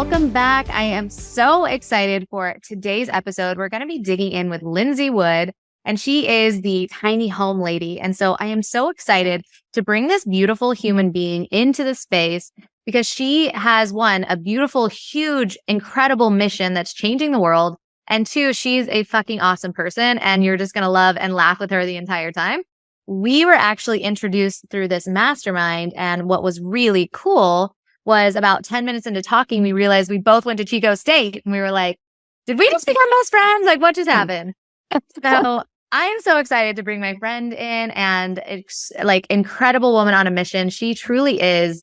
Welcome back. I am so excited for today's episode. We're going to be digging in with Lindsay Wood, and she is the tiny home lady. And so I am so excited to bring this beautiful human being into the space because she has, one, a beautiful, huge, incredible mission that's changing the world. And two, she's a fucking awesome person, and you're just going to love and laugh with her the entire time. We were actually introduced through this mastermind, and what was really cool was about 10 minutes into talking, we realized we both went to Chico State, and we were like, did we just become best friends? Like, what just happened? So I am so excited to bring my friend in, and it's like incredible woman on a mission. She truly is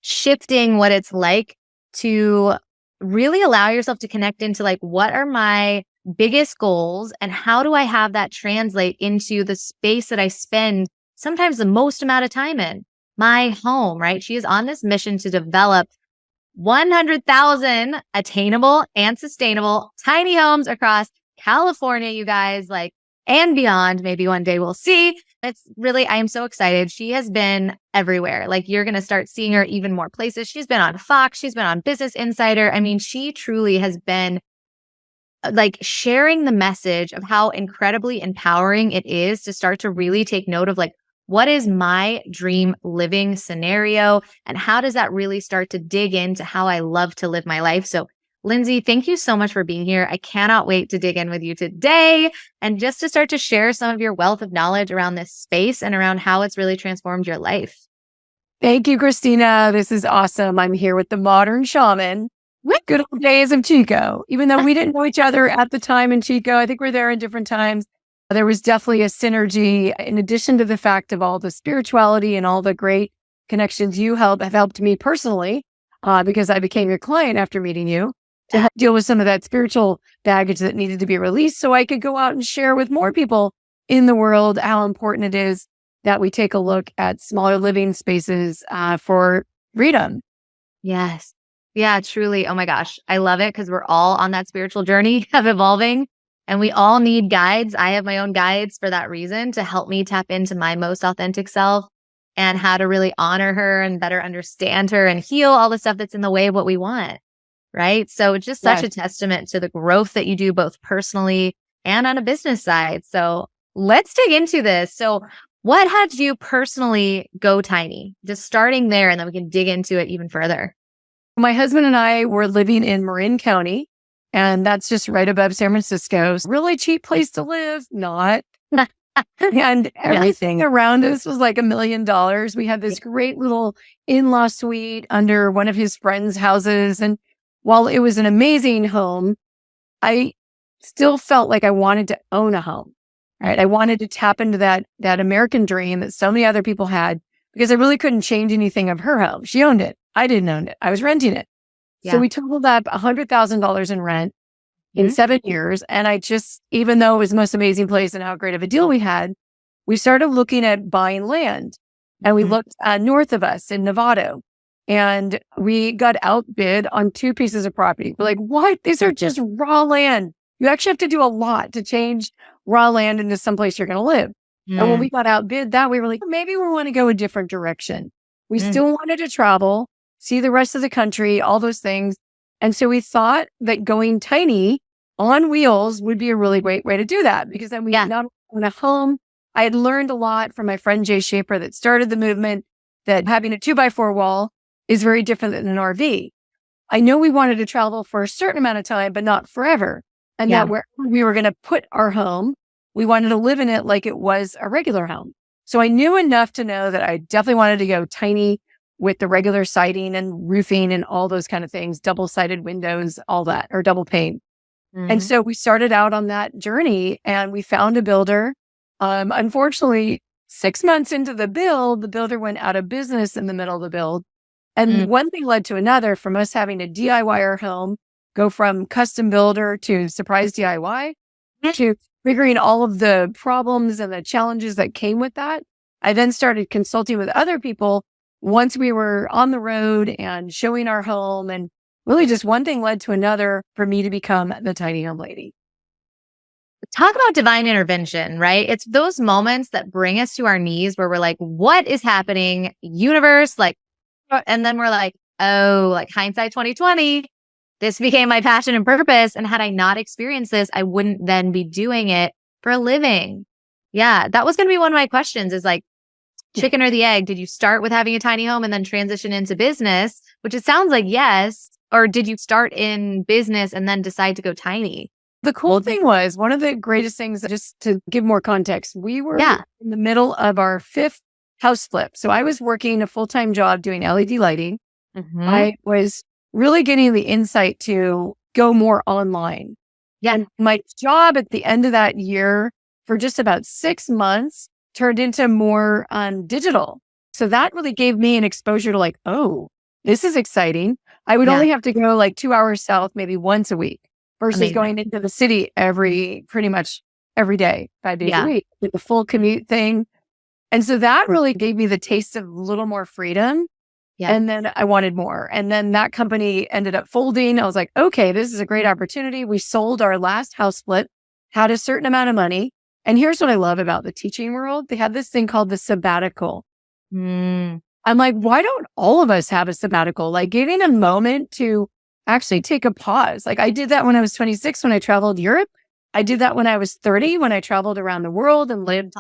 shifting what it's like to really allow yourself to connect into like, what are my biggest goals and how do I have that translate into the space that I spend sometimes the most amount of time in? My home, right? She is on this mission to develop 100,000 attainable and sustainable tiny homes across California, you guys, like, and beyond. Maybe one day we'll see. It's really, I am so excited. She has been everywhere. Like, you're going to start seeing her even more places. She's been on Fox. She's been on Business Insider. I mean, she truly has been like sharing the message of how incredibly empowering it is to start to really take note of like, what is my dream living scenario? And how does that really start to dig into how I love to live my life? So Lindsay, thank you so much for being here. I cannot wait to dig in with you today and just to start to share some of your wealth of knowledge around this space and around how it's really transformed your life. Thank you, Christina. This is awesome. I'm here with the modern shaman. Good old days of Chico. Even though we didn't know each other at the time in Chico, I think we're there in different times. There was definitely a synergy in addition to the fact of all the spirituality and all the great connections you have helped me personally, because I became your client after meeting you to help deal with some of that spiritual baggage that needed to be released so I could go out and share with more people in the world how important it is that we take a look at smaller living spaces for freedom. Yes. Yeah, truly. Oh my gosh. I love it because we're all on that spiritual journey of evolving. And we all need guides. I have my own guides for that reason to help me tap into my most authentic self and how to really honor her and better understand her and heal all the stuff that's in the way of what we want. Right. So it's just such a testament to the growth that you do both personally and on a business side. So let's dig into this. So what had you personally go tiny? Just starting there, and then we can dig into it even further. My husband and I were living in Marin County. And that's just right above San Francisco. Really cheap place to live, not. And everything around us was like $1 million. We had this great little in-law suite under one of his friends' houses. And while it was an amazing home, I still felt like I wanted to own a home, right? I wanted to tap into that American dream that so many other people had because I really couldn't change anything of her home. She owned it. I didn't own it. I was renting it. So we totaled up $100,000 in rent in 7 years. And I just, even though it was the most amazing place and how great of a deal we had, we started looking at buying land. And we looked north of us in Nevada. And we got outbid on 2 pieces of property. We're like, what? These are just raw land. You actually have to do a lot to change raw land into someplace you're going to live. And when we got outbid that, we were like, maybe we want to go a different direction. We still wanted to travel, see the rest of the country, all those things. And so we thought that going tiny on wheels would be a really great way to do that because then we not only own a home. I had learned a lot from my friend Jay Schaefer that started the movement that having a 2x4 wall is very different than an RV. I know we wanted to travel for a certain amount of time, but not forever. And that where we were going to put our home, we wanted to live in it like it was a regular home. So I knew enough to know that I definitely wanted to go tiny with the regular siding and roofing and all those kind of things, double-sided windows, all that, or double pane. And so we started out on that journey and we found a builder. Unfortunately, 6 months into the builder went out of business in the middle of the build. And one thing led to another from us having to DIY our home, go from custom builder to surprise DIY to figuring all of the problems and the challenges that came with that. I then started consulting with other people once we were on the road and showing our home, and really just one thing led to another for me to become the tiny home lady. Talk about divine intervention, right? It's those moments that bring us to our knees where we're like, what is happening? Universe, like, and then we're like, oh, like hindsight 2020, this became my passion and purpose. And had I not experienced this, I wouldn't then be doing it for a living. Yeah, that was going to be one of my questions is like, chicken or the egg? Did you start with having a tiny home and then transition into business? Which it sounds like yes. Or did you start in business and then decide to go tiny? The cool thing was one of the greatest things, just to give more context, we were in the middle of our 5th house flip. So I was working a full-time job doing LED lighting. I was really getting the insight to go more online. Yeah. And my job at the end of that year for just about 6 months turned into more digital. So that really gave me an exposure to like, oh, this is exciting. I would only have to go like 2 hours south, maybe once a week versus going into the city pretty much every day, 5 days a week with the full commute thing. And so that really gave me the taste of a little more freedom. Yeah. And then I wanted more. And then that company ended up folding. I was like, okay, this is a great opportunity. We sold our last house flip, had a certain amount of money. And here's what I love about the teaching world. They have this thing called the sabbatical. I'm like, why don't all of us have a sabbatical? Like getting a moment to actually take a pause. Like I did that when I was 26, when I traveled Europe. I did that when I was 30, when I traveled around the world and lived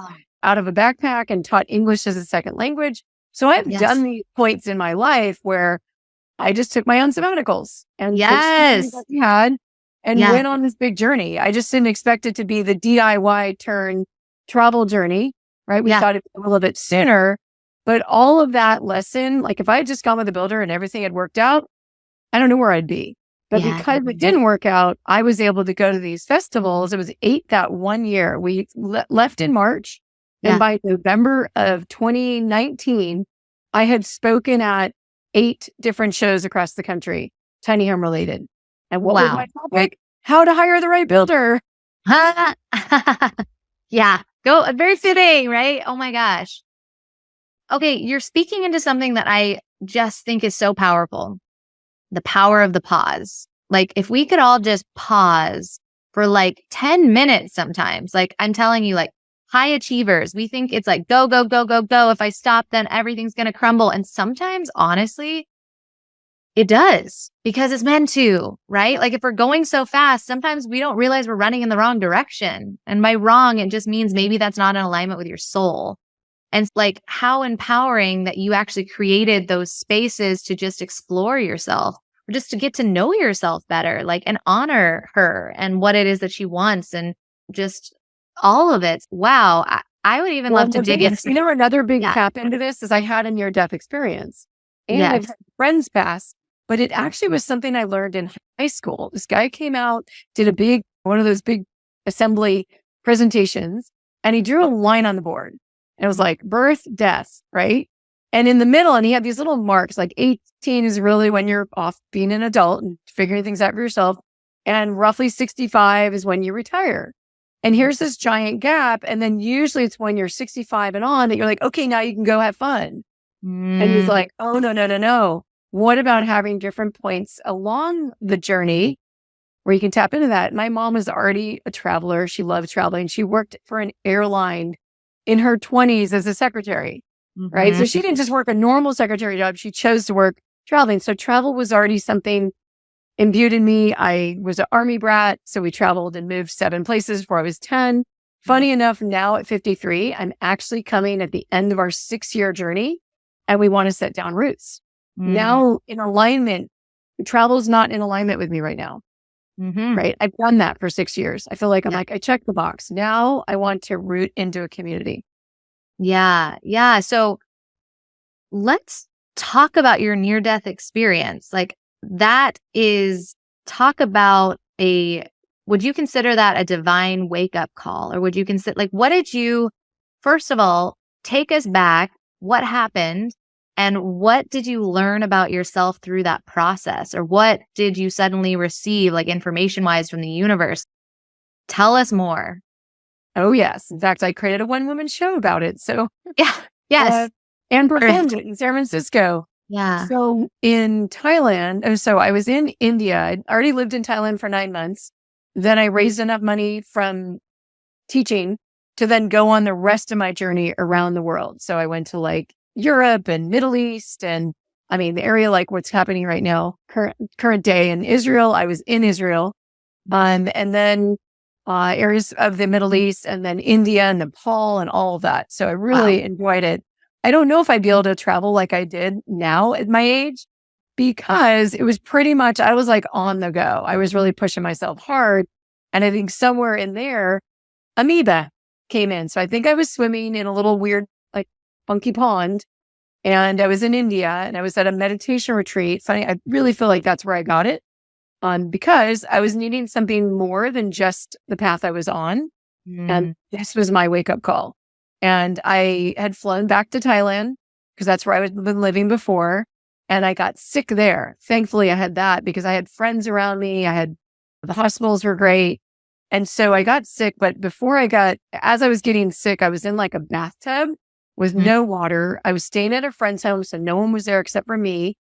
out of a backpack and taught English as a second language. So I've done these points in my life where I just took my own sabbaticals and had and went on this big journey. I just didn't expect it to be the DIY turn travel journey, right? We thought it'd be a little bit sooner, but all of that lesson, like if I had just gone with a builder and everything had worked out, I don't know where I'd be. But because it didn't work out, I was able to go to these festivals. It was 8 that one year. We left in March. And by November of 2019, I had spoken at 8 different shows across the country, tiny home related. And what was my topic? How to hire the right builder. Very fitting, right? Oh my gosh. Okay, you're speaking into something that I just think is so powerful. The power of the pause. Like if we could all just pause for like 10 minutes sometimes, like I'm telling you, like high achievers, we think it's like go, go, go, go, go. If I stop, then everything's going to crumble. And sometimes, honestly, it does because it's meant to, right? Like if we're going so fast, sometimes we don't realize we're running in the wrong direction. And by wrong, it just means maybe that's not in alignment with your soul. And like how empowering that you actually created those spaces to just explore yourself or just to get to know yourself better, like and honor her and what it is that she wants and just all of it. Wow. I would even love to dig into. You know, another big tap into this is I had a near-death experience and I've had friends pass, but it actually was something I learned in high school. This guy came out, did one of those big assembly presentations, and he drew a line on the board. And it was like birth, death, right? And in the middle, and he had these little marks, like 18 is really when you're off being an adult and figuring things out for yourself. And roughly 65 is when you retire. And here's this giant gap. And then usually it's when you're 65 and on that you're like, okay, now you can go have fun. And he's like, oh, no. What about having different points along the journey where you can tap into that? My mom was already a traveler. She loved traveling. She worked for an airline in her 20s as a secretary, right? So she didn't just work a normal secretary job. She chose to work traveling. So travel was already something imbued in me. I was an Army brat. So we traveled and moved 7 places before I was 10. Funny enough, now at 53, I'm actually coming at the end of our 6-year journey and we want to set down roots. Now in alignment, travel is not in alignment with me right now. Right. I've done that for 6 years. I feel like I'm like, I checked the box. Now I want to root into a community. Yeah. So let's talk about your near-death experience. Like talk about would you consider that a divine wake-up call? Or would you consider, like, first of all, take us back, what happened? And what did you learn about yourself through that process? Or what did you suddenly receive, like information-wise from the universe? Tell us more. Oh, yes. In fact, I created a one-woman show about it. So yes. And performed it in San Francisco. Yeah. So in Thailand, so I was in India. I'd already lived in Thailand for 9 months. Then I raised enough money from teaching to then go on the rest of my journey around the world. So I went to like Europe and Middle East and I mean, the area like what's happening right now, current day in Israel. I was in Israel, and then areas of the Middle East, and then India and Nepal and all of that. So I really enjoyed it. I don't know if I'd be able to travel like I did now at my age, because it was pretty much, I was like on the go. I was really pushing myself hard. And I think somewhere in there, amoeba came in. So I think I was swimming in a little weird, like funky pond. And I was in India and I was at a meditation retreat. Funny, I really feel like that's where I got it. Because I was needing something more than just the path I was on. And this was my wake up call. And I had flown back to Thailand because that's where I had been living before. And I got sick there. Thankfully, I had that because I had friends around me. The hospitals were great. And so I got sick. But as I was getting sick, I was in like a bathtub with no water. I was staying at a friend's home, so no one was there except for me.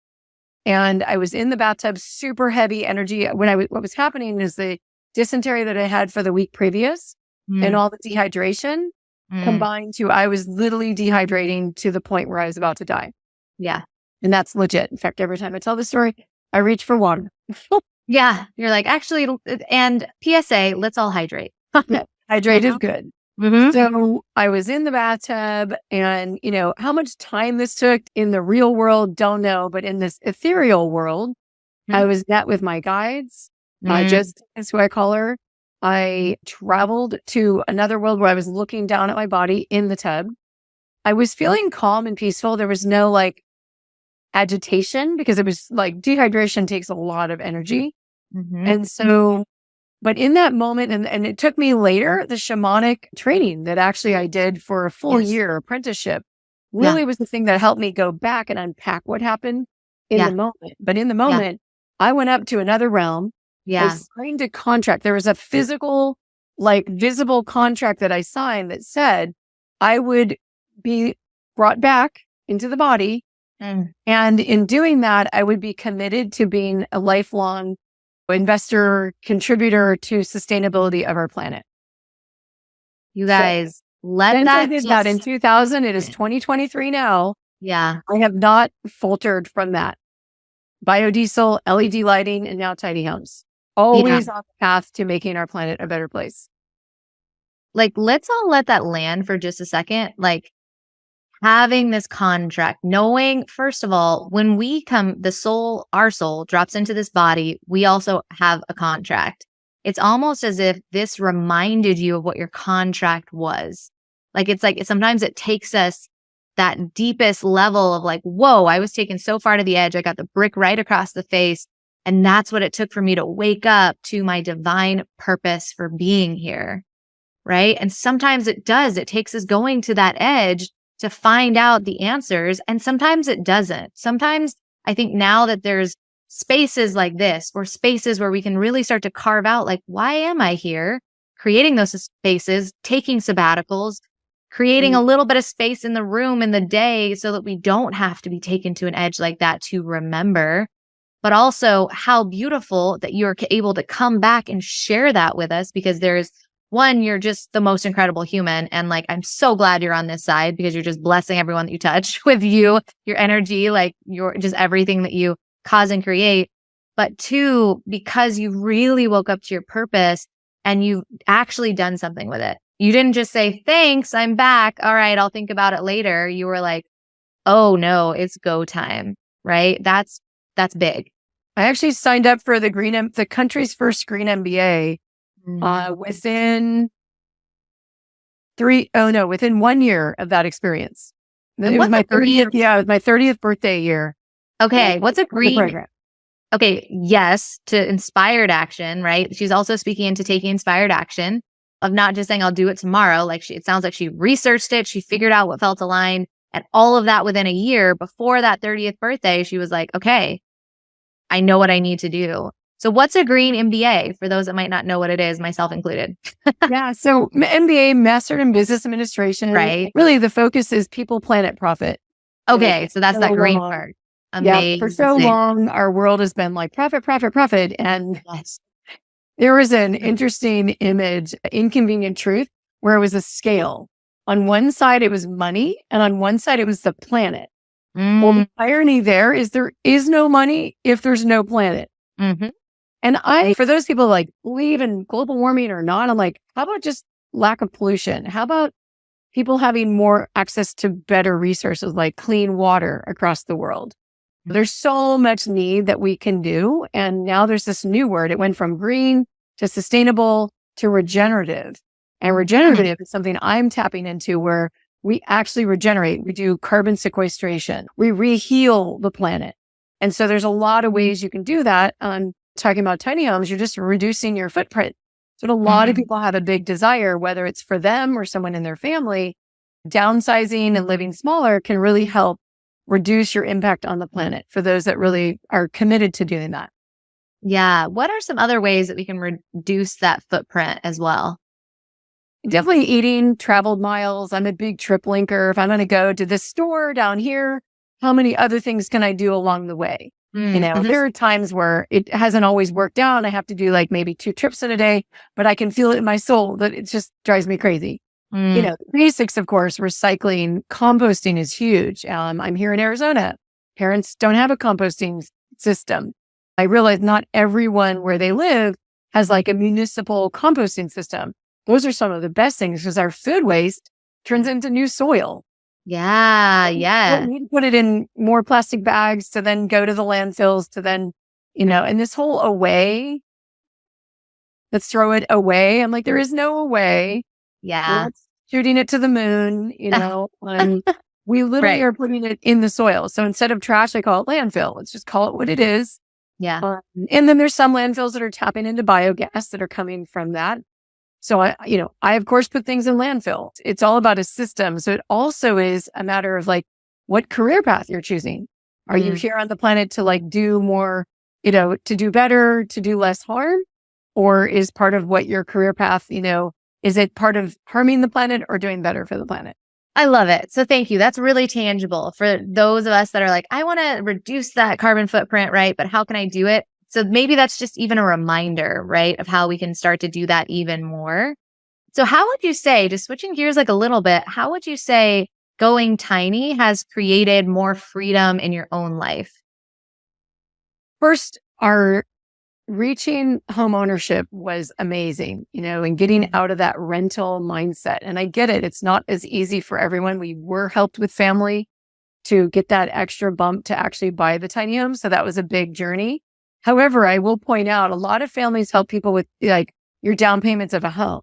And I was in the bathtub, super heavy energy. What was happening is the dysentery that I had for the week previous and all the dehydration combined to, I was literally dehydrating to the point where I was about to die. Yeah. And that's legit. In fact, every time I tell the story, I reach for water. Yeah. You're like, actually, and PSA, let's all hydrate. Yeah, hydrate is good. So I was in the bathtub, and how much time this took in the real world, don't know. But in this ethereal world, I was met with my guides, just as who I call her. I traveled to another world where I was looking down at my body in the tub. I was feeling calm and peaceful. There was no like agitation because it was like dehydration takes a lot of energy. And so, but in that moment, and it took me later, the shamanic training that actually I did for a full year apprenticeship really was the thing that helped me go back and unpack what happened in the moment. But in the moment, I went up to another realm. I signed a contract. There was a physical, like visible contract that I signed that said I would be brought back into the body. And in doing that, I would be committed to being a lifelong investor, contributor to sustainability of our planet. You guys, I did that in 2000. It is 2023 now. Yeah. I have not faltered from that. Biodiesel, LED lighting, and now tiny homes. Always on the path to making our planet a better place. Like, let's all let that land for just a second. Like, having this contract, knowing, first of all, when we come, our soul drops into this body, we also have a contract. It's almost as if this reminded you of what your contract was. Like, it's like sometimes it takes us that deepest level of like, whoa, I was taken so far to the edge. I got the brick right across the face. And that's what it took for me to wake up to my divine purpose for being here. Right. And sometimes it takes us going to that edge to find out the answers. And sometimes it doesn't. Sometimes I think now that there's spaces like this, or spaces where we can really start to carve out, like, why am I here? Creating those spaces, taking sabbaticals, creating a little bit of space in the room in the day so that we don't have to be taken to an edge like that to remember. But also how beautiful that you're able to come back and share that with us, because you're just the most incredible human. And like, I'm so glad you're on this side because you're just blessing everyone that you touch with your energy, like you're just everything that you cause and create. But two, because you really woke up to your purpose and you've actually done something with it. You didn't just say, thanks, I'm back. All right, I'll think about it later. You were like, oh no, it's go time, right? That's big. I actually signed up for the country's first green MBA within 1 year of that experience. It was my 30th. Yeah, it was my 30th birthday year. Okay, what's a green program? Okay, yes, to inspired action, right? She's also speaking into taking inspired action of not just saying I'll do it tomorrow. Like it sounds like she researched it, she figured out what felt aligned, and all of that within a year. Before that 30th birthday, she was like, okay, I know what I need to do. So what's a green MBA for those that might not know what it is, myself included? Yeah. So MBA, Master in Business Administration. Right. Really the focus is people, planet, profit. Okay. So that's that green part. Amazing. Yeah. For so long, our world has been like profit, profit, profit. And there was an interesting image, Inconvenient Truth, where it was a scale. On one side, it was money. And on one side, it was the planet. Well, the Mm. irony there is no money if there's no planet. Hmm. And for those people like believe in global warming or not, I'm like, how about just lack of pollution? How about people having more access to better resources like clean water across the world? There's so much need that we can do. And now there's this new word. It went from green to sustainable to regenerative. And regenerative is something I'm tapping into where we actually regenerate. We do carbon sequestration. We reheal the planet. And so there's a lot of ways you can do that. Talking about tiny homes, you're just reducing your footprint. So a lot of people have a big desire, whether it's for them or someone in their family, downsizing and living smaller can really help reduce your impact on the planet for those that really are committed to doing that. Yeah. What are some other ways that we can reduce that footprint as well? Definitely eating traveled miles. I'm a big trip linker. If I'm going to go to this store down here, how many other things can I do along the way? There are times where it hasn't always worked out. I have to do like maybe 2 trips in a day, but I can feel it in my soul that it just drives me crazy. The basics, of course, recycling, composting is huge. I'm here in Arizona. Parents don't have a composting system. I realize not everyone where they live has like a municipal composting system. Those are some of the best things because our food waste turns into new soil. Yeah. Yeah. We need to put it in more plastic bags to then go to the landfills to then, and this whole away, let's throw it away. I'm like, there is no away. Yeah. Let's shooting it to the moon, and we literally are putting it in the soil. So instead of trash, I call it landfill. Let's just call it what it is. Yeah. And then there's some landfills that are tapping into biogas that are coming from that. So I of course put things in landfill. It's all about a system. So it also is a matter of like what career path you're choosing. Are you here on the planet to like do more, to do better, to do less harm? Or is part of what your career path, is it part of harming the planet or doing better for the planet? I love it. So thank you. That's really tangible for those of us that are like, I want to reduce that carbon footprint, right? But how can I do it? So maybe that's just even a reminder, right, of how we can start to do that even more. So how would you say, just switching gears like a little bit, how would you say going tiny has created more freedom in your own life? First, our reaching home ownership was amazing, and getting out of that rental mindset. And I get it. It's not as easy for everyone. We were helped with family to get that extra bump to actually buy the tiny home. So that was a big journey. However, I will point out a lot of families help people with like your down payments of a home.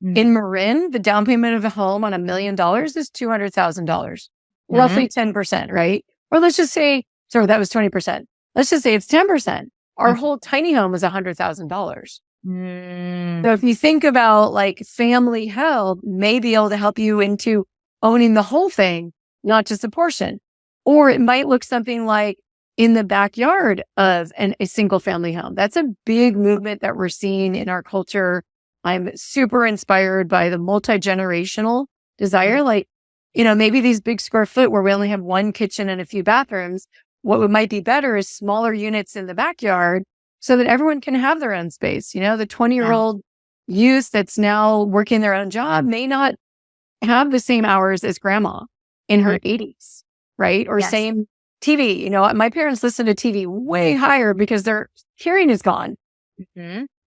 In Marin, the down payment of a home on $1 million is $200,000, roughly 10%, right? Or let's just say, sorry, that was 20%. Let's just say it's 10%. Our whole tiny home is $100,000. So if you think about like family help may be able to help you into owning the whole thing, not just a portion. Or it might look something like in the backyard of a single family home. That's a big movement that we're seeing in our culture. I'm super inspired by the multi-generational desire. Like, maybe these big square foot where we only have one kitchen and a few bathrooms. What might be better is smaller units in the backyard so that everyone can have their own space. The 20-year-old youth that's now working their own job may not have the same hours as grandma in her 80s, right? Or same TV. My parents listen to TV way higher because their hearing is gone.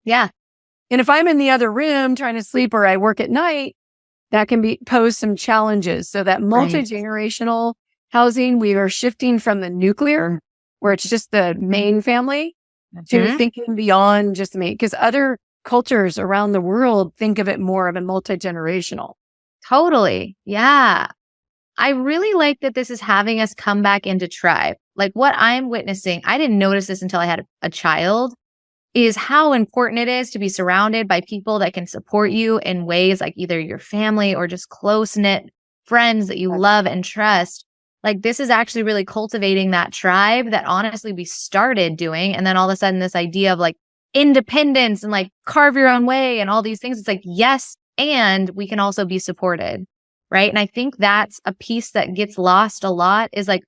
Yeah. And if I'm in the other room trying to sleep or I work at night, that can pose some challenges. So that multi-generational housing, we are shifting from the nuclear, where it's just the main family, to thinking beyond just the main, because other cultures around the world think of it more of a multi-generational. Totally. Yeah. I really like that this is having us come back into tribe. Like what I'm witnessing, I didn't notice this until I had a child, is how important it is to be surrounded by people that can support you in ways like either your family or just close-knit friends that you love and trust. Like this is actually really cultivating that tribe that honestly we started doing. And then all of a sudden this idea of like independence and like carve your own way and all these things, it's like, yes, and we can also be supported. Right. And I think that's a piece that gets lost a lot is like,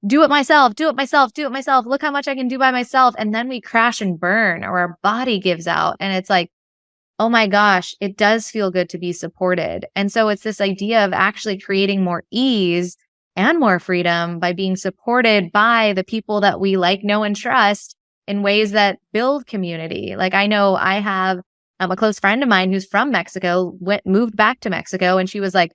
do it myself, do it myself, do it myself. Look how much I can do by myself. And then we crash and burn or our body gives out. And it's like, oh my gosh, it does feel good to be supported. And so it's this idea of actually creating more ease and more freedom by being supported by the people that we like, know, and trust in ways that build community. Like I know I have a close friend of mine who's from Mexico, moved back to Mexico, and she was like,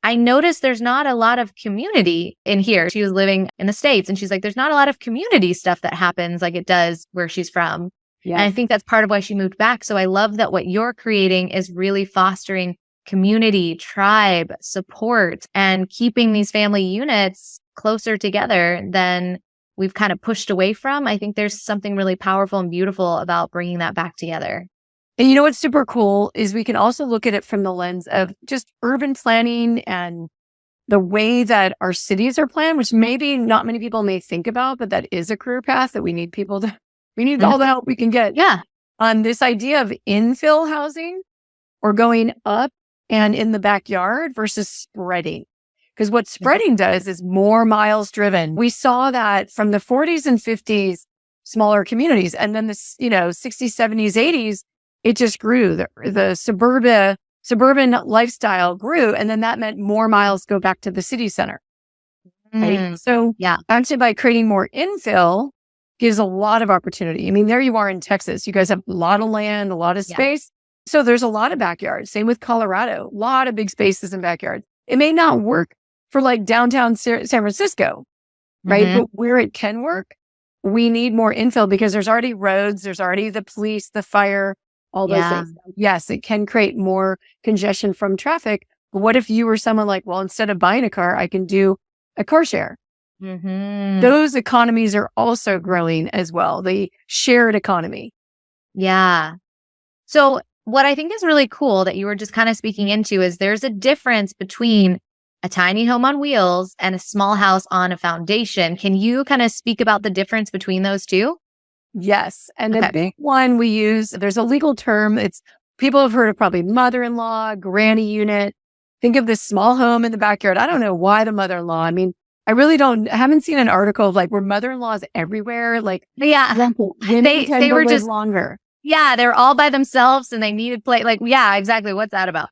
I noticed there's not a lot of community in here. She was living in the States, and she's like, there's not a lot of community stuff that happens like it does where she's from. Yeah. And I think that's part of why she moved back. So I love that what you're creating is really fostering community, tribe, support, and keeping these family units closer together than we've kind of pushed away from. I think there's something really powerful and beautiful about bringing that back together. And you know what's super cool is we can also look at it from the lens of just urban planning and the way that our cities are planned, which maybe not many people may think about, but that is a career path that we need all the help we can get. Yeah. On this idea of infill housing or going up and in the backyard versus spreading. Because what spreading does is more miles driven. We saw that from the 40s and 50s, smaller communities. And then the 60s, 70s, 80s, it just grew. The suburban lifestyle grew. And then that meant more miles go back to the city center. Right? So actually by creating more infill gives a lot of opportunity. I mean, there you are in Texas. You guys have a lot of land, a lot of space. So there's a lot of backyards. Same with Colorado, a lot of big spaces in backyards. It may not work for like downtown San Francisco, right? But where it can work, we need more infill because there's already roads, there's already the police, the fire, all those things. Yes, it can create more congestion from traffic. But what if you were someone like, well, instead of buying a car, I can do a car share. Those economies are also growing as well. The shared economy. Yeah. So what I think is really cool that you were just kind of speaking into is there's a difference between a tiny home on wheels and a small house on a foundation. Can you kind of speak about the difference between those two? Yes. And the big one we use, there's a legal term. People have heard of probably mother-in-law, granny unit. Think of this small home in the backyard. I don't know why the mother-in-law. I mean, I haven't seen an article of like where mother-in-laws everywhere. Like, they were just longer. Yeah, they're all by themselves and they needed play. Like, yeah, exactly. What's that about?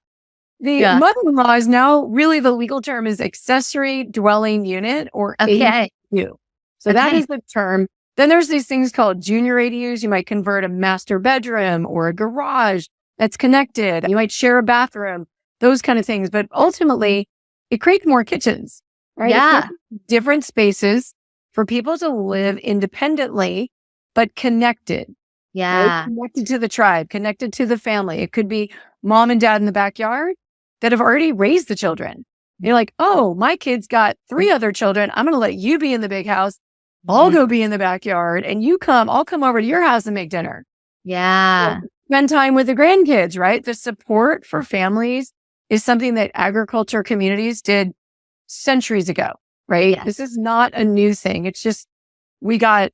The mother-in-law is now really the legal term is accessory dwelling unit or ADU. So that is the term. Then there's these things called junior ADUs. You might convert a master bedroom or a garage that's connected. You might share a bathroom, those kind of things. But ultimately, it creates more kitchens, right? Yeah. Different spaces for people to live independently, but connected. Yeah. Right? Connected to the tribe, connected to the family. It could be mom and dad in the backyard that have already raised the children. You're like, oh, my kid's got 3 other children. I'm going to let you be in the big house. I'll go be in the backyard and I'll come over to your house and make dinner. Yeah. Spend time with the grandkids, right? The support for families is something that agriculture communities did centuries ago, right? Yes. This is not a new thing. It's just, we got,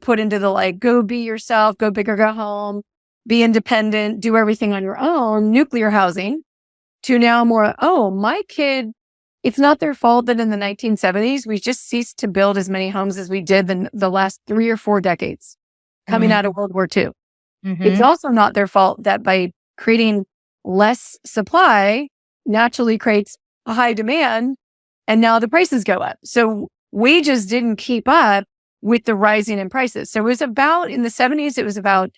put into the like, go be yourself, go big or go home, be independent, do everything on your own, nuclear housing, to now more, my kid, it's not their fault that in the 1970s, we just ceased to build as many homes as we did in the last 3 or 4 decades coming out of World War II. It's also not their fault that by creating less supply naturally creates a high demand and now the prices go up. So wages didn't keep up with the rising in prices. So it was about, in the 70s, it was about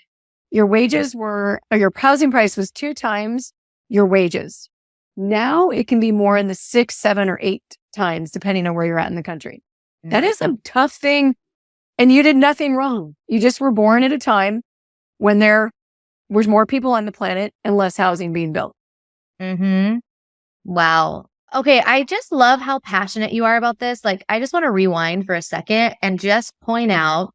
your your housing price was 2 times your wages. Now it can be more in the 6, 7, or 8 times, depending on where you're at in the country. That is a tough thing. And you did nothing wrong. You just were born at a time when there was more people on the planet and less housing being built. Wow. Okay. I just love how passionate you are about this. Like, I just want to rewind for a second and just point out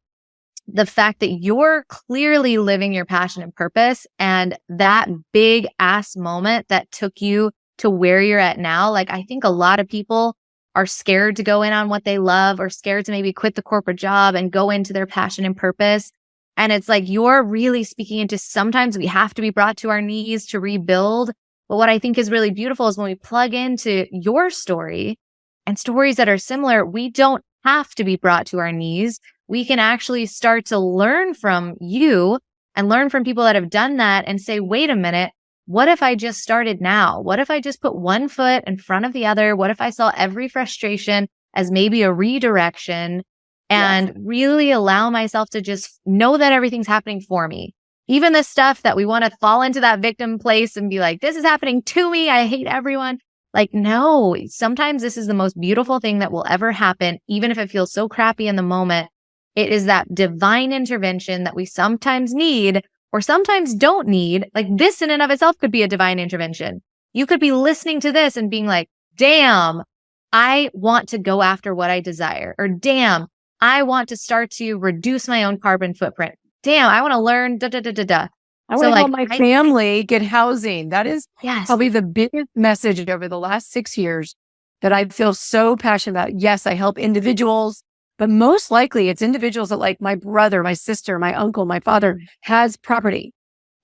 the fact that you're clearly living your passion and purpose, and that big ass moment that took you to where you're at now. Like, I think a lot of people are scared to go in on what they love or scared to maybe quit the corporate job and go into their passion and purpose. And it's like, you're really speaking into, sometimes we have to be brought to our knees to rebuild. But what I think is really beautiful is when we plug into your story and stories that are similar, we don't have to be brought to our knees. We can actually start to learn from you and learn from people that have done that and say, wait a minute, what if I just started now? What if I just put one foot in front of the other? What if I saw every frustration as maybe a redirection and really allow myself to just know that everything's happening for me. Even the stuff that we want to fall into that victim place and be like, this is happening to me. I hate everyone. Like, no, sometimes this is the most beautiful thing that will ever happen, even if it feels so crappy in the moment. It is that divine intervention that we sometimes need or sometimes don't need. Like this in and of itself could be a divine intervention. You could be listening to this and being like, damn, I want to go after what I desire. Or damn, I want to start to reduce my own carbon footprint. Damn, I want to learn I want to help my family get housing. That is probably the biggest message over the last 6 years that I feel so passionate about. Yes, I help individuals, but most likely it's individuals that like my brother, my sister, my uncle, my father has property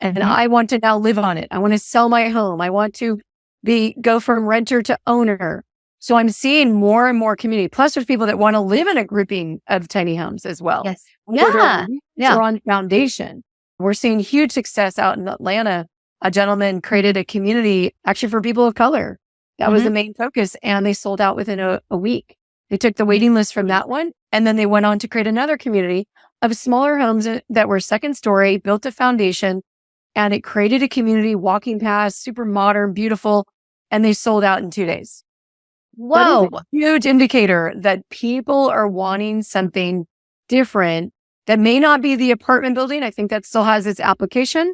and I want to now live on it. I want to sell my home. I want to go from renter to owner. So I'm seeing more and more community. Plus there's people that want to live in a grouping of tiny homes as well. Yes. We're on foundation. We're seeing huge success out in Atlanta. A gentleman created a community actually for people of color. That was the main focus. And they sold out within a week. They took the waiting list from that one. And then they went on to create another community of smaller homes that were second story, built a foundation, and it created a community walking past, super modern, beautiful. And they sold out in 2 days. Whoa. That is a huge indicator that people are wanting something different that may not be the apartment building. I think that still has its application,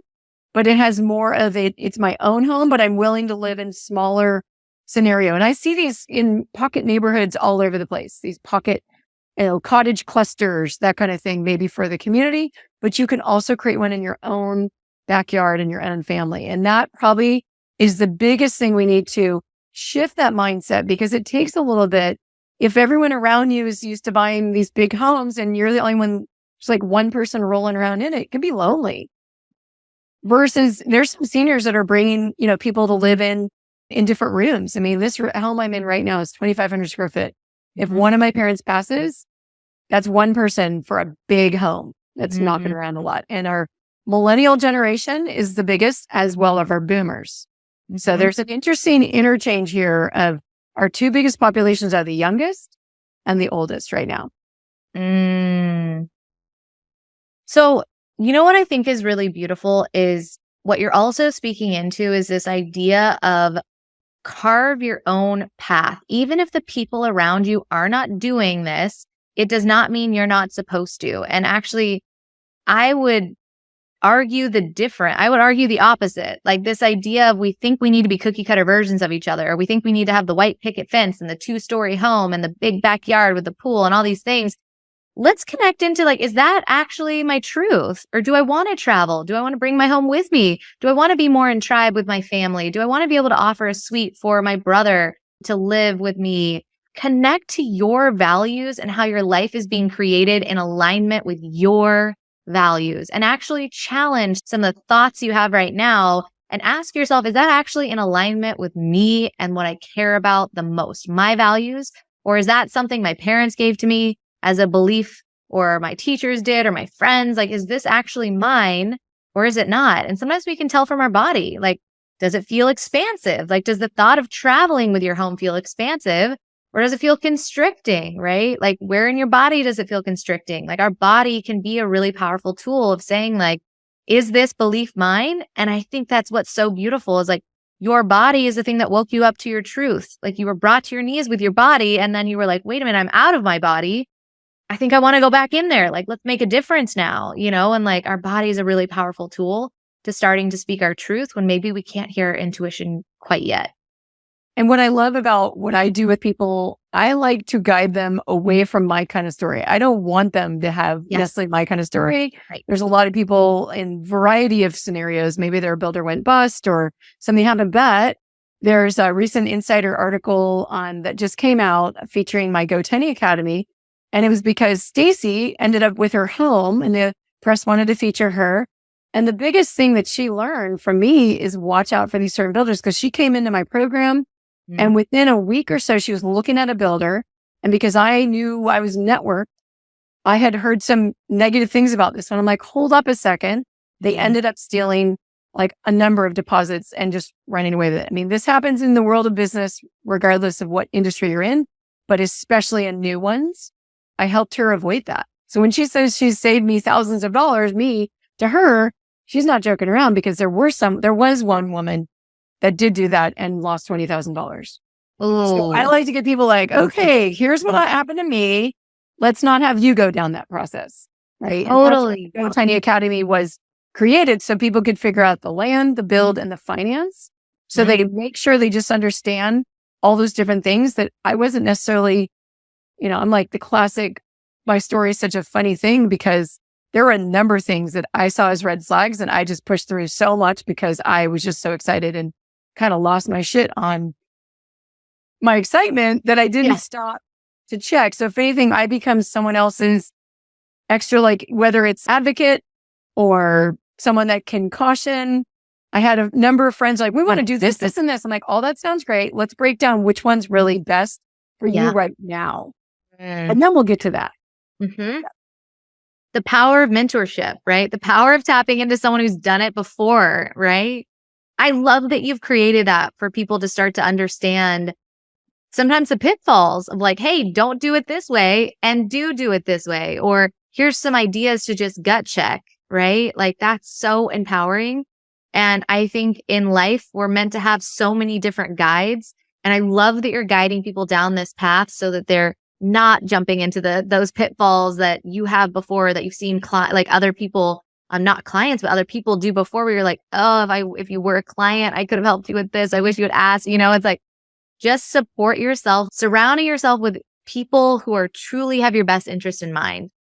but it has more of it. It's my own home, but I'm willing to live in smaller scenario. And I see these in pocket neighborhoods all over the place, these pocket, cottage clusters, that kind of thing, maybe for the community, but you can also create one in your own backyard and your own family. And that probably is the biggest thing we need to shift that mindset, because it takes a little bit. If everyone around you is used to buying these big homes and you're the only one, it's like one person rolling around in it, it can be lonely. Versus there's some seniors that are bringing, people to live in different rooms. I mean, this home I'm in right now is 2,500 square foot. If one of my parents passes, that's one person for a big home that's knocking around a lot. And our millennial generation is the biggest, as well as our boomers. So there's an interesting interchange here of our two biggest populations are the youngest and the oldest right now. So, what I think is really beautiful is what you're also speaking into is this idea of carve your own path. Even if the people around you are not doing this, it does not mean you're not supposed to. And actually, I would argue the opposite. Like this idea of we think we need to be cookie cutter versions of each other, or we think we need to have the white picket fence and the 2-story home and the big backyard with the pool and all these things. Let's connect into is that actually my truth? Or do I want to travel? Do I want to bring my home with me? Do I want to be more in tribe with my family? Do I want to be able to offer a suite for my brother to live with me? Connect to your values and how your life is being created in alignment with your values, and actually challenge some of the thoughts you have right now and ask yourself, is that actually in alignment with me and what I care about the most, my values? Or is that something my parents gave to me as a belief, or my teachers did, or my friends? Is this actually mine or is it not? And sometimes we can tell from our body, does it feel expansive? Does the thought of traveling with your home feel expansive? Or does it feel constricting, right? Where in your body does it feel constricting? Our body can be a really powerful tool of saying, is this belief mine? And I think that's what's so beautiful is your body is the thing that woke you up to your truth. You were brought to your knees with your body. And then you were like, wait a minute, I'm out of my body. I think I want to go back in there. Let's make a difference now, and our body is a really powerful tool to starting to speak our truth when maybe we can't hear our intuition quite yet. And what I love about what I do with people, I like to guide them away from my kind of story. I don't want them to have necessarily my kind of story. Right. There's a lot of people in variety of scenarios. Maybe their builder went bust or something happened, but there's a recent Insider article that just came out featuring my Go Tiny Academy. And it was because Stacy ended up with her home and the press wanted to feature her. And the biggest thing that she learned from me is watch out for these certain builders, because she came into my program and within a week or so, she was looking at a builder. And because I knew I was networked, I had heard some negative things about this one. I'm like, hold up a second. They ended up stealing a number of deposits and just running away with it. I mean, this happens in the world of business, regardless of what industry you're in. but especially in new ones, I helped her avoid that. So when she says she's saved me thousands of dollars, to her, she's not joking around, because there was one woman that did do that and lost $20,000. So I like to get people like, okay, here's what happened to me. Let's not have you go down that process. Right. Totally. And Tiny Academy was created so people could figure out the land, the build, and the finance. So they make sure they just understand all those different things that I wasn't necessarily, I'm like the classic, my story is such a funny thing, because there were a number of things that I saw as red flags, and I just pushed through so much because I was just so excited and kind of lost my shit on my excitement that I didn't stop to check. So if anything, I become someone else's extra, like whether it's advocate or someone that can caution. I had a number of friends like, we want to do this, this, and this. I'm like, oh, that sounds great. Let's break down which one's really best for you right now. And then we'll get to that. Mm-hmm. The power of mentorship, right? The power of tapping into someone who's done it before, right? I love that you've created that for people to start to understand sometimes the pitfalls of like, hey, don't do it this way and do it this way. Or here's some ideas to just gut check, right? Like that's so empowering. And I think in life, we're meant to have so many different guides. And I love that you're guiding people down this path so that they're not jumping into those pitfalls that you have before, that you've seen like other people, not clients, but other people do before, where you're like, oh, if you were a client, I could have helped you with this. I wish you would ask, it's like, just support yourself, surrounding yourself with people who are truly have your best interest in mind.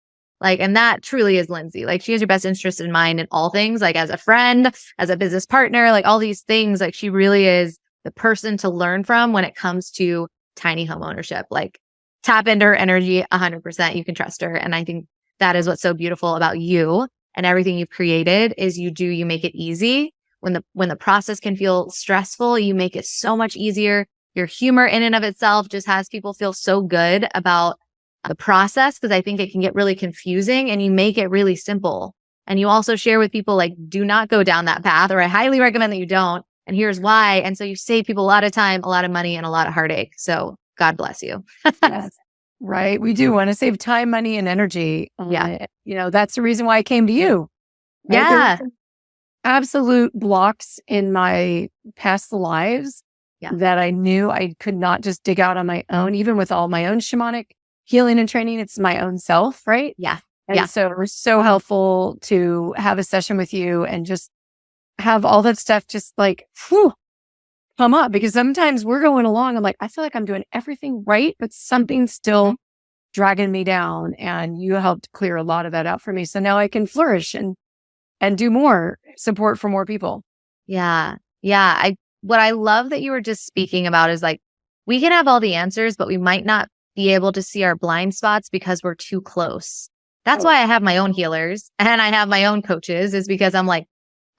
Like, and that truly is Lindsay. Like she has your best interest in mind in all things, like as a friend, as a business partner, like all these things. Like she really is the person to learn from when it comes to tiny home ownership. Like tap into her energy 100%. You can trust her. And I think that is what's so beautiful about you and everything you've created is you make it easy. When the process can feel stressful, you make it so much easier. Your humor in and of itself just has people feel so good about the process, because I think it can get really confusing, and you make it really simple. And you also share with people like, do not go down that path, or I highly recommend that you don't. And here's why. And so you save people a lot of time, a lot of money, and a lot of heartache. So God bless you. Yes. Right. We do want to save time, money, and energy. That's the reason why I came to you. Right? Yeah. Absolute blocks in my past lives that I knew I could not just dig out on my own, even with all my own shamanic healing and training. It's my own self, right? Yeah. And so it was so helpful to have a session with you and just have all that stuff just like, come up, because sometimes we're going along. I'm like, I feel like I'm doing everything right, but something's still dragging me down. And you helped clear a lot of that out for me. So now I can flourish and do more support for more people. Yeah. Yeah. What I love that you were just speaking about is like, we can have all the answers, but we might not be able to see our blind spots because we're too close. That's why I have my own healers and I have my own coaches, is because I'm like,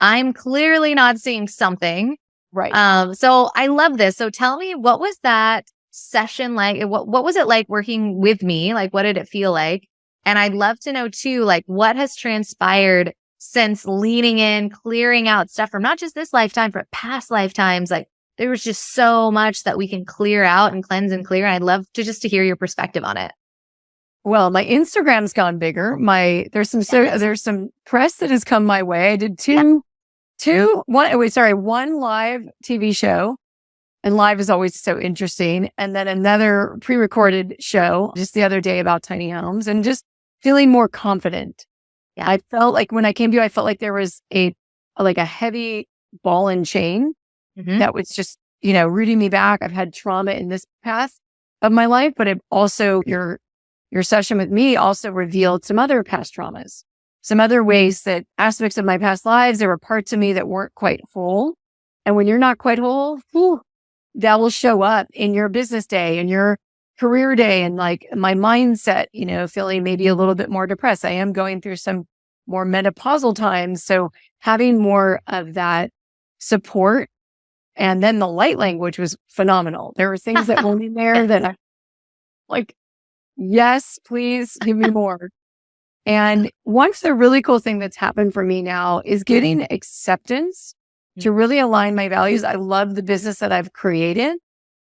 I'm clearly not seeing something. Right. So I love this. So tell me, what was that session like? What was it like working with me? Like, what did it feel like? And I'd love to know too, like what has transpired since leaning in, clearing out stuff from not just this lifetime, but past lifetimes. Like there was just so much that we can clear out and cleanse and clear. And I'd love to hear your perspective on it. Well, my Instagram's gone bigger. There's some press that has come my way. I did one live TV show, and live is always so interesting. And then another pre-recorded show just the other day about tiny homes, and just feeling more confident. Yeah. I felt like when I came to you, I felt like there was a heavy ball and chain that was just, rooting me back. I've had trauma in this path of my life, but it also, your session with me also revealed some other past traumas, some other ways that aspects of my past lives, there were parts of me that weren't quite whole. And when you're not quite whole, that will show up in your business day and your career day, and like my mindset, feeling maybe a little bit more depressed. I am going through some more menopausal times. So having more of that support, and then the light language was phenomenal. There were things that were in there that I like, yes, please give me more. And the really cool thing that's happened for me now is getting acceptance to really align my values. I love the business that I've created.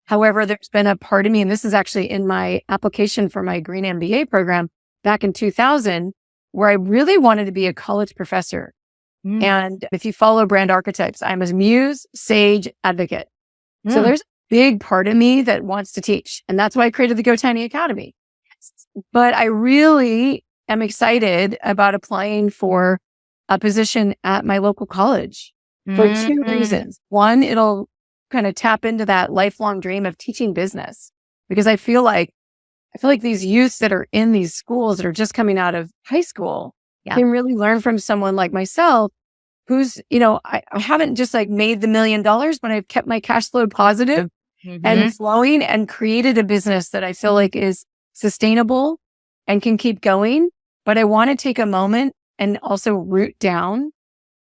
However, there's been a part of me, and this is actually in my application for my Green MBA program back in 2000, where I really wanted to be a college professor. And if you follow brand archetypes, I'm a muse, sage, advocate. So there's a big part of me that wants to teach. And that's why I created the Go Tiny Academy. But I really am excited about applying for a position at my local college for two reasons. One, it'll kind of tap into that lifelong dream of teaching business, because I feel like these youths that are in these schools that are just coming out of high school can really learn from someone like myself, who's, I haven't just like made the $1 million, but I've kept my cash flow positive and flowing and created a business that I feel like is sustainable and can keep going. But I want to take a moment and also root down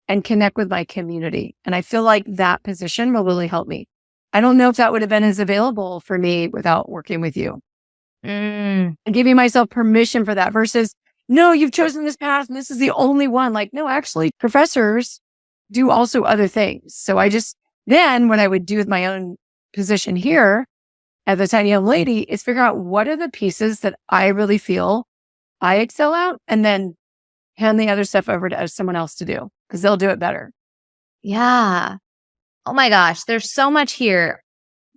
and connect with my community. And I feel like that position will really help me. I don't know if that would have been as available for me without working with you. And giving myself permission for that versus, no, you've chosen this path and this is the only one. Like, no, actually, professors do also other things. So then what I would do with my own position here as a tiny young lady is figure out what are the pieces that I really feel I excel at, and then hand the other stuff over to someone else to do, because they'll do it better. Yeah. Oh my gosh, there's so much here.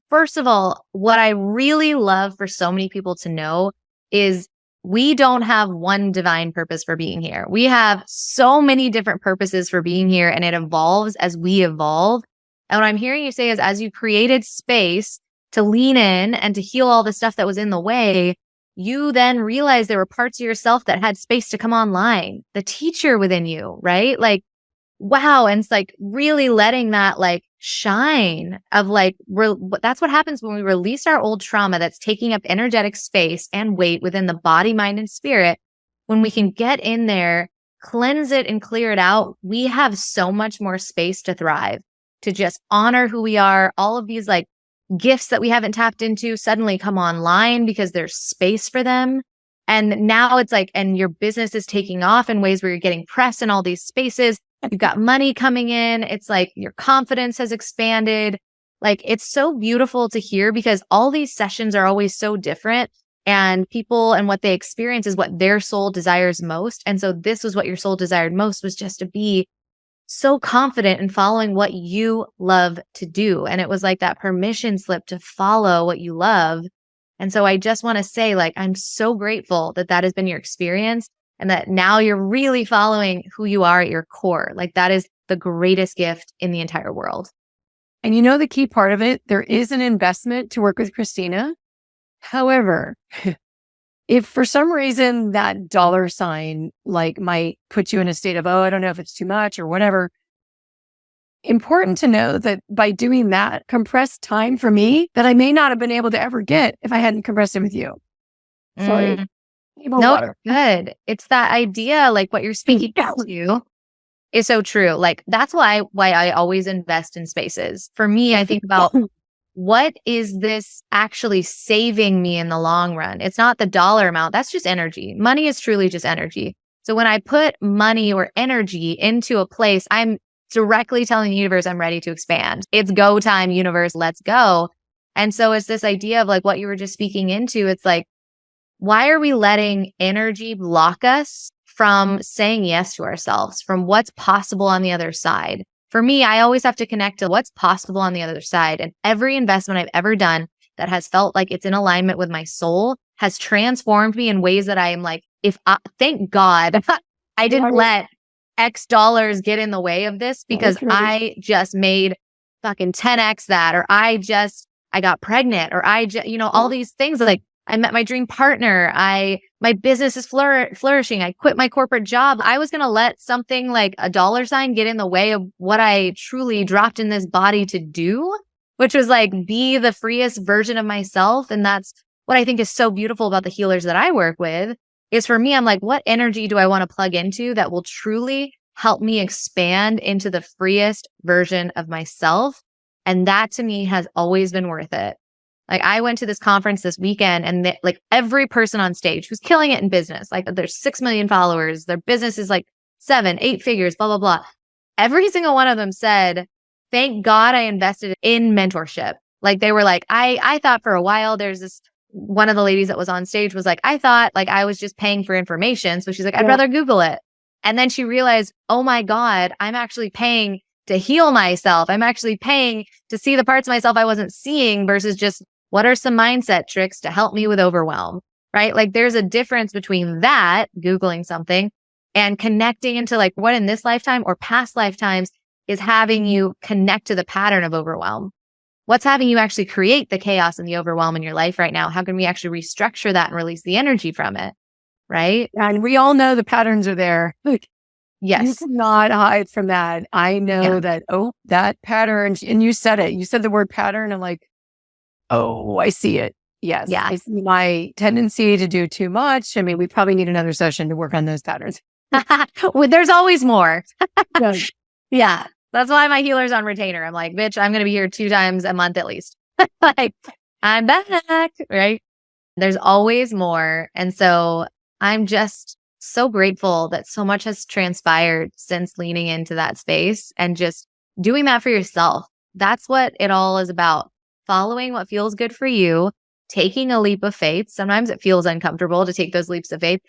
First of all, what I really love for so many people to know is we don't have one divine purpose for being here. We have so many different purposes for being here, and it evolves as we evolve. And what I'm hearing you say is, as you created space to lean in and to heal all the stuff that was in the way, you then realized there were parts of yourself that had space to come online. The teacher within you, right? Like, wow. And it's like really letting that like shine of like, that's what happens when we release our old trauma that's taking up energetic space and weight within the body, mind, and spirit. When we can get in there, cleanse it and clear it out, we have so much more space to thrive, to just honor who we are. All of these like gifts that we haven't tapped into suddenly come online because there's space for them. And now it's like, and your business is taking off in ways where you're getting press in all these spaces. You've got money coming in. It's like your confidence has expanded. Like, it's so beautiful to hear, because all these sessions are always so different, and people and what they experience is what their soul desires most. And so this was what your soul desired most, was just to be so confident in following what you love to do. And it was like that permission slip to follow what you love. And so I just want to say, like, I'm so grateful that that has been your experience, and that now you're really following who you are at your core. Like, that is the greatest gift in the entire world. And the key part of it, there is an investment to work with Christina. However, if for some reason that dollar sign like might put you in a state of, oh, I don't know if it's too much or whatever, important to know that by doing that compressed time for me that I may not have been able to ever get if I hadn't compressed it with you. Sorry. No, good. It's that idea, like what you're speaking to is so true. Like, that's why I always invest in spaces. For me, I think about what is this actually saving me in the long run? It's not the dollar amount. That's just energy. Money is truly just energy. So when I put money or energy into a place, I'm directly telling the universe I'm ready to expand. It's go time, universe, let's go. And so it's this idea of like what you were just speaking into. It's like, why are we letting energy block us from saying yes to ourselves, from what's possible on the other side? For me, I always have to connect to what's possible on the other side. And every investment I've ever done that has felt like it's in alignment with my soul has transformed me in ways that I am like, thank God I didn't let X dollars get in the way of this, because I just made fucking 10X that, or I got pregnant, or all these things. Like, I met my dream partner. My business is flourishing. I quit my corporate job. I was going to let something like a dollar sign get in the way of what I truly dropped in this body to do, which was like be the freest version of myself. And that's what I think is so beautiful about the healers that I work with, is for me, I'm like, what energy do I want to plug into that will truly help me expand into the freest version of myself? And that to me has always been worth it. Like, I went to this conference this weekend, and like every person on stage who's killing it in business, like there's 6 million followers, their business is like 7, 8 figures, blah, blah, blah. Every single one of them said, thank God I invested in mentorship. Like they were like, I thought for a while there's this one of the ladies that was on stage was like, I thought like I was just paying for information. So she's like, I'd rather Google it. And then she realized, oh my God, I'm actually paying to heal myself. I'm actually paying to see the parts of myself I wasn't seeing versus just what are some mindset tricks to help me with overwhelm, right? Like there's a difference between that, Googling something, and connecting into like what in this lifetime or past lifetimes is having you connect to the pattern of overwhelm. What's having you actually create the chaos and the overwhelm in your life right now? How can we actually restructure that and release the energy from it? Right? And we all know the patterns are there. Look, you Yes. cannot hide from that. I know that, that pattern, and you said it. You said the word pattern. I'm like, oh, I see it. Yes. Yeah. I see my tendency to do too much. I mean, we probably need another session to work on those patterns. Well, there's always more. Yeah. Yeah. That's why my healer's on retainer. I'm like, bitch, I'm going to be here 2 times a month at least. Like, I'm back, right? There's always more. And so I'm just so grateful that so much has transpired since leaning into that space and just doing that for yourself. That's what it all is about. Following what feels good for you, taking a leap of faith. Sometimes it feels uncomfortable to take those leaps of faith.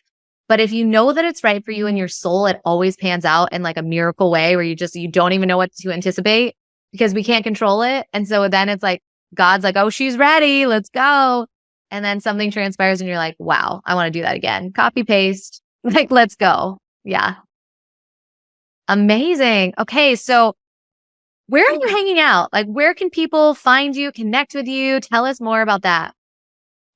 But if you know that it's right for you in your soul, it always pans out in like a miracle way where you don't even know what to anticipate because we can't control it. And so then it's like, God's like, oh, she's ready. Let's go. And then something transpires and you're like, wow, I want to do that again. Copy, paste, like, let's go. Yeah. Amazing. Okay. So where are you hanging out? Like, where can people find you, connect with you? Tell us more about that.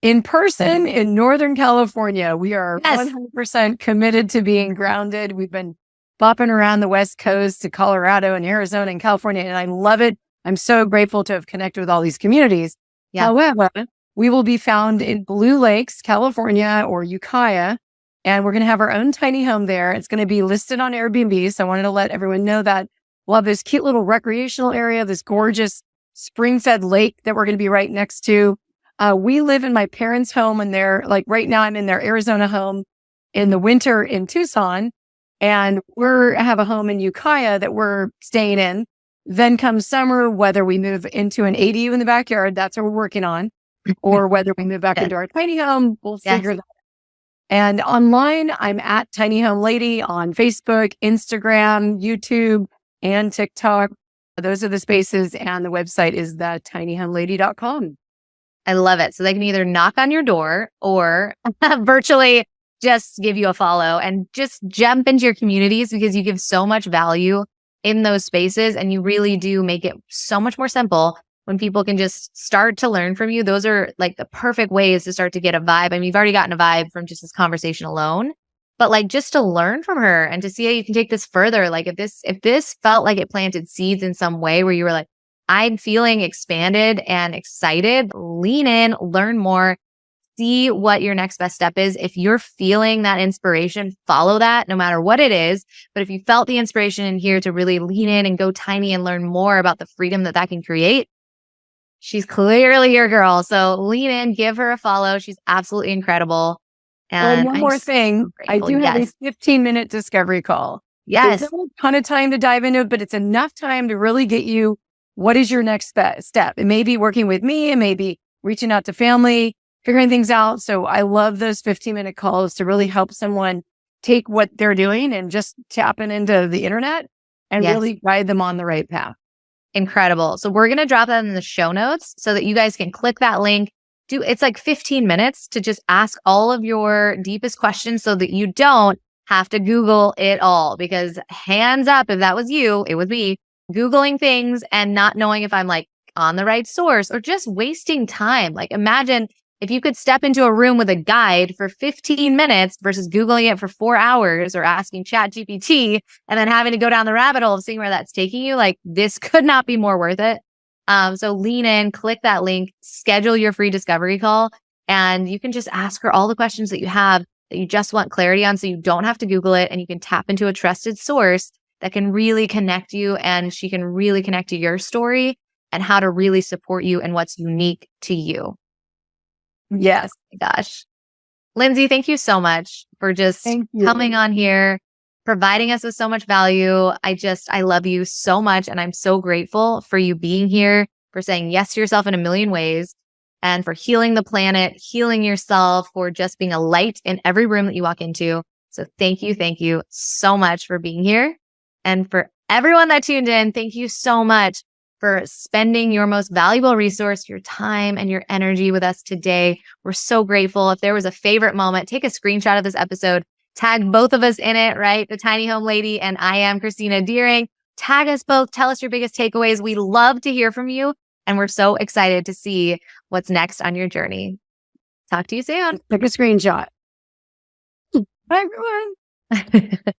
In person in Northern California, we are 100% committed to being grounded. We've been bopping around the West Coast to Colorado and Arizona and California, and I love it. I'm so grateful to have connected with all these communities. Yeah. However, we will be found in Blue Lakes, California, or Ukiah, and we're going to have our own tiny home there. It's going to be listed on Airbnb, so I wanted to let everyone know that we'll have this cute little recreational area, this gorgeous spring-fed lake that we're going to be right next to. We live in my parents' home, and they're like right now I'm in their Arizona home in the winter in Tucson, and we have a home in Ukiah that we're staying in. Then comes summer, whether we move into an ADU in the backyard, that's what we're working on, or whether we move back into our tiny home, we'll figure that out. And online, I'm at Tiny Home Lady on Facebook, Instagram, YouTube, and TikTok. Those are the spaces, and the website is thetinyhomelady.com. I love it. So they can either knock on your door or virtually just give you a follow and just jump into your communities because you give so much value in those spaces and you really do make it so much more simple when people can just start to learn from you. Those are like the perfect ways to start to get a vibe. I mean, you've already gotten a vibe from just this conversation alone, but like just to learn from her and to see how you can take this further. Like if this felt like it planted seeds in some way where you were like, I'm feeling expanded and excited, lean in, learn more, see what your next best step is. If you're feeling that inspiration, follow that no matter what it is. But if you felt the inspiration in here to really lean in and go tiny and learn more about the freedom that can create, she's clearly your girl. So lean in, give her a follow. She's absolutely incredible. And one more thing, I do have a 15-minute discovery call. Yes. There's not a ton of time to dive into it, but it's enough time to really get you, what is your next step? It may be working with me. It may be reaching out to family, figuring things out. So I love those 15-minute calls to really help someone take what they're doing and just tapping into the internet and really guide them on the right path. Incredible. So we're going to drop that in the show notes so that you guys can click that link. It's like 15 minutes to just ask all of your deepest questions so that you don't have to Google it all, because hands up, if that was you, it was me, Googling things and not knowing if I'm like on the right source or just wasting time. Like imagine if you could step into a room with a guide for 15 minutes versus Googling it for 4 hours or asking ChatGPT and then having to go down the rabbit hole of seeing where that's taking you. Like this could not be more worth it. So lean in, click that link, schedule your free discovery call, and you can just ask her all the questions that you have that you just want clarity on so you don't have to Google it and you can tap into a trusted source that can really connect you, and she can really connect to your story and how to really support you and what's unique to you. Yes. Oh my gosh. Lindsay, thank you so much for just coming on here, providing us with so much value. I love you so much, and I'm so grateful for you being here for saying yes to yourself in a million ways, and for healing the planet, healing yourself, for just being a light in every room that you walk into. So thank you so much for being here. And for everyone that tuned in, thank you so much for spending your most valuable resource, your time and your energy with us today. We're so grateful. If there was a favorite moment, take a screenshot of this episode, tag both of us in it, right? The Tiny Home Lady and I am Christina Deering. Tag us both. Tell us your biggest takeaways. We love to hear from you. And we're so excited to see what's next on your journey. Talk to you soon. Take a screenshot. Bye, everyone.